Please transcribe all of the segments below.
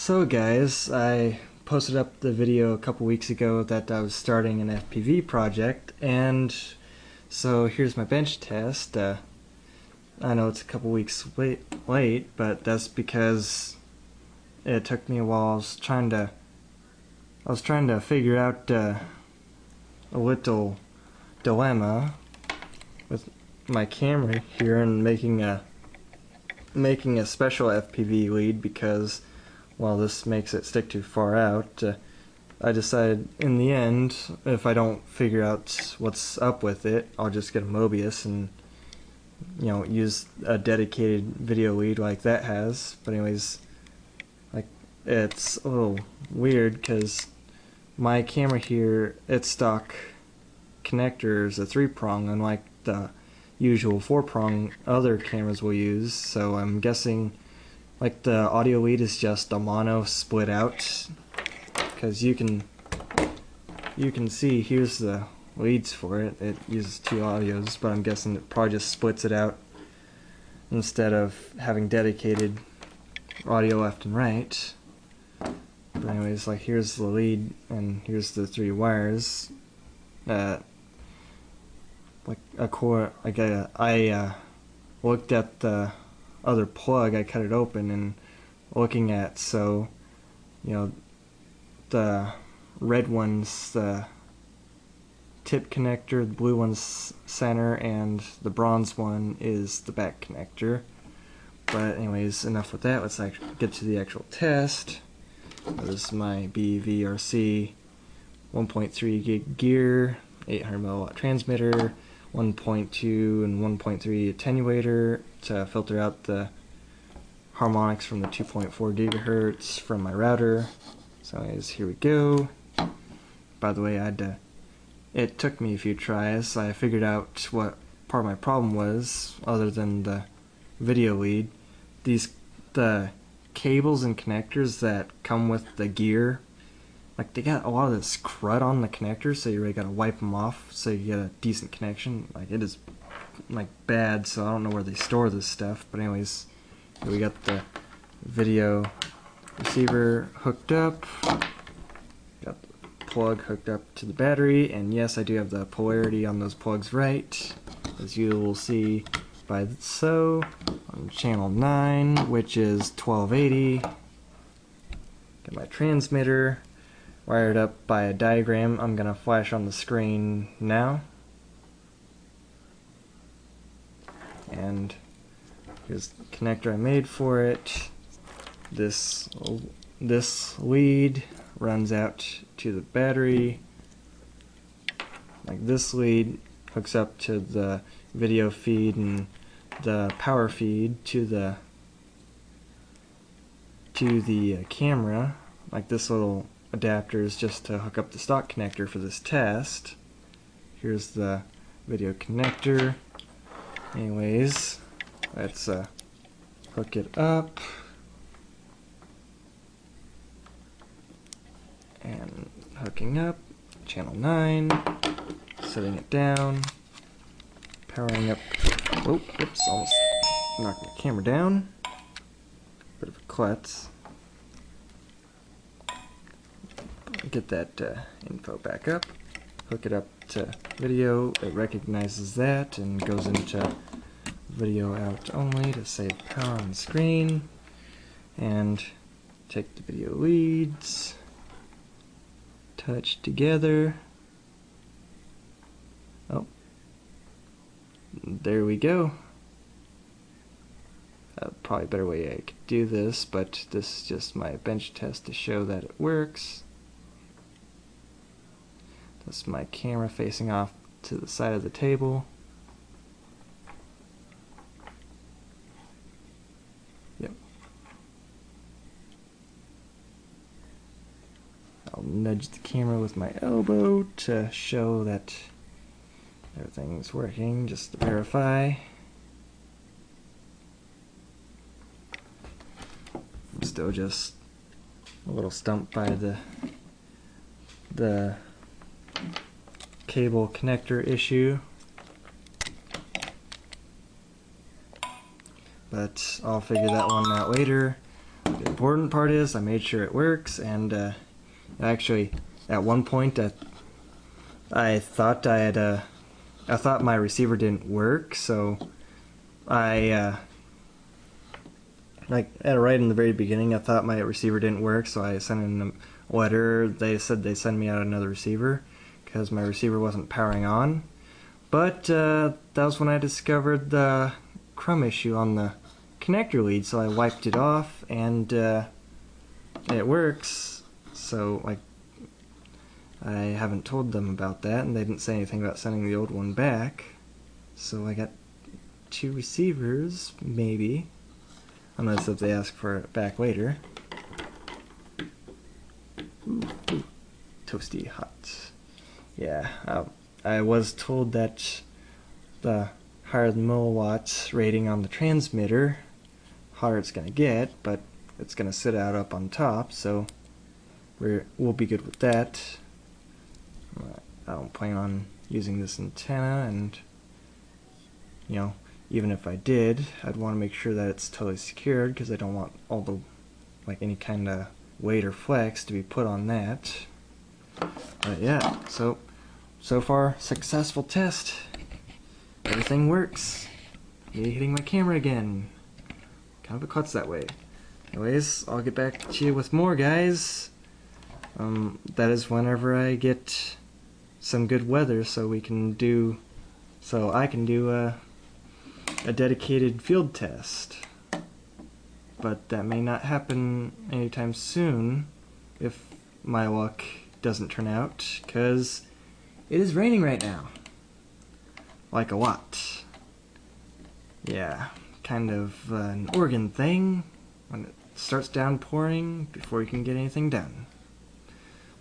So guys, I posted up the video a couple weeks ago that I was starting an FPV project, and so here's my bench test. I know it's a couple weeks late, but that's because it took me a while. I was trying to figure out a little dilemma with my camera here and making a special FPV lead, because while this makes it stick too far out, I decided in the end, if I don't figure out what's up with it, I'll just get a Mobius and use a dedicated video lead like that has. But anyways, like, it's a little weird because my camera here, its stock connector is a 3-prong, unlike the usual 4-prong other cameras will use. So I'm guessing like the audio lead is just a mono split out, because you can see here's the leads for it. It uses 2 audios, but I'm guessing it probably just splits it out instead of having dedicated audio left and right. But anyways, like, here's the lead and here's the 3 wires. Like a core, like I looked at the other plug, I cut it open and looking at, so the red one's the tip connector, the blue one's center, and the bronze one is the back connector. But anyways, enough with that. Let's get to the actual test. This is my BVRC 1.3 gig gear, 800 milliwatt transmitter, 1.2 and 1.3 attenuator to filter out the harmonics from the 2.4 gigahertz from my router. So anyways, here we go. By the way, it took me a few tries. I figured out what part of my problem was, other than the video lead. The cables and connectors that come with the gear, like, they got a lot of this crud on the connectors, so you really gotta wipe them off so you get a decent connection. Like, it is like bad, so I don't know where they store this stuff. But anyways, here we got the video receiver hooked up, got the plug hooked up to the battery, and yes, I do have the polarity on those plugs right, as you will see by so on channel 9, which is 1280. Got my transmitter wired up by a diagram I'm gonna flash on the screen now. And here's the connector I made for it. This lead runs out to the battery. Like, this lead hooks up to the video feed and the power feed to the camera. Like, this little adapter is just to hook up the stock connector for this test. Here's the video connector. Anyways, let's hook it up. And hooking up, channel 9, setting it down, powering up. Oh, oops, almost knocked the camera down. Bit of a klutz. Get that info back up, hook it up to video. It recognizes that and goes into video out only to save power on the screen. And take the video leads, touch together. Oh, there we go. Probably a better way I could do this, but this is just my bench test to show that it works. That's my camera facing off to the side of the table. Yep. I'll nudge the camera with my elbow to show that everything's working, just to verify. I'm still just a little stumped by the cable connector issue, but I'll figure that one out later. The important part is I made sure it works, and actually, at one point, I thought I thought my receiver didn't work, so right in the very beginning, I thought my receiver didn't work, so I sent in a letter. They said they'd send me out another receiver because my receiver wasn't powering on. But that was when I discovered the crumb issue on the connector lead, so I wiped it off, and it works. So I haven't told them about that, and they didn't say anything about sending the old one back. So I got 2 receivers, maybe, unless if they ask for it back later. Ooh, toasty hot. Yeah, I was told that the higher the milliwatts rating on the transmitter, hotter it's gonna get, but it's gonna sit out up on top, so we'll be good with that. I don't plan on using this antenna, and you know, even if I did, I'd want to make sure that it's totally secured, because I don't want all the any kind of weight or flex to be put on that. But yeah, so far successful test. Everything works. Me hitting my camera again. Kind of a klutz that way. Anyways, I'll get back to you with more, guys. That is whenever I get some good weather, so I can do a dedicated field test. But that may not happen anytime soon if my luck doesn't turn out, because it is raining right now. Like a lot. Yeah, kind of an Oregon thing, when it starts downpouring before you can get anything done.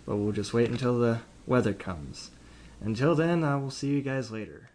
But we'll just wait until the weather comes. Until then, I will see you guys later.